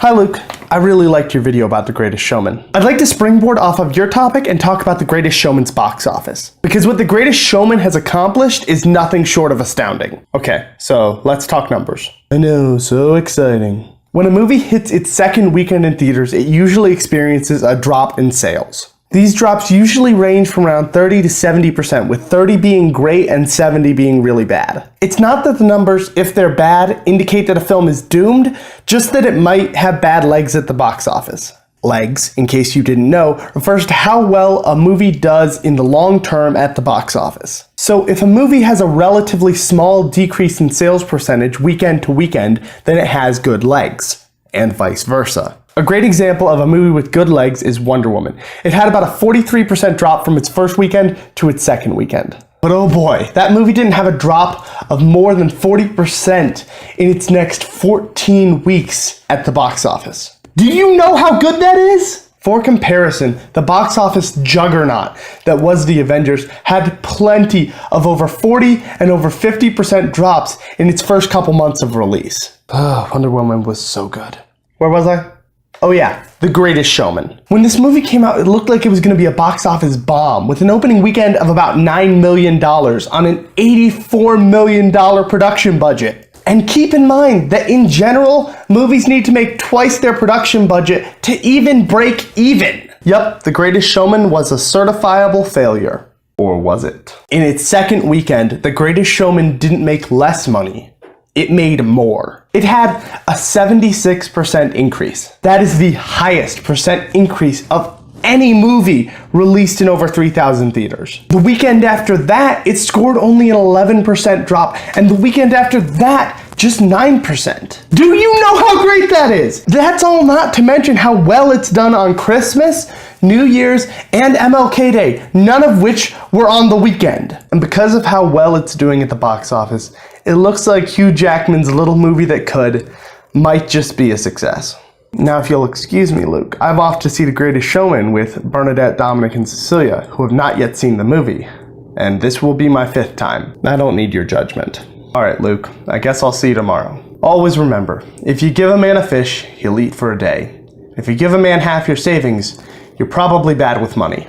Hi Luke, I really liked your video about The Greatest Showman. I'd like to springboard off of your topic and talk about The Greatest Showman's box office. Because what The Greatest Showman has accomplished is nothing short of astounding. Okay, so let's talk numbers. I know, so exciting. When a movie hits its second weekend in theaters, it usually experiences a drop in sales. These drops usually range from around 30 to 70%, with 30 being great and 70 being really bad. It's not that the numbers, if they're bad, indicate that a film is doomed, just that it might have bad legs at the box office. Legs, in case you didn't know, refers to how well a movie does in the long term at the box office. So if a movie has a relatively small decrease in sales percentage weekend to weekend, then it has good legs, and vice versa. A great example of a movie with good legs is Wonder Woman. It had about a 43% drop from its first weekend to its second weekend. But oh boy, that movie didn't have a drop of more than 40% in its next 14 weeks at the box office. Do you know how good that is? For comparison, the box office juggernaut that was The Avengers had plenty of over 40 and over 50% drops in its first couple months of release. Wonder Woman was so good. Where was I? Oh yeah, The Greatest Showman. When this movie came out, it looked like it was going to be a box office bomb, with an opening weekend of about $9 million on an $84 million production budget. And keep in mind that in general, movies need to make twice their production budget to even break even. Yup, The Greatest Showman was a certifiable failure. Or was it? In its second weekend, The Greatest Showman didn't make less money. It made more. It had a 76% increase. That is the highest percent increase of any movie released in over 3,000 theaters. The weekend after that, it scored only an 11% drop, and the weekend after that, just 9%. Do you know how great that is? That's all not to mention how well it's done on Christmas, New Year's, and MLK Day, none of which were on the weekend. And because of how well it's doing at the box office, it looks like Hugh Jackman's Little Movie That Could might just be a success. Now, if you'll excuse me, Luke, I've off to see The Greatest Showman with Bernadette, Dominic, and Cecilia, who have not yet seen the movie. And this will be my 5th time. I don't need your judgment. Alright, Luke, I guess I'll see you tomorrow. Always remember, if you give a man a fish, he'll eat for a day. If you give a man half your savings, you're probably bad with money.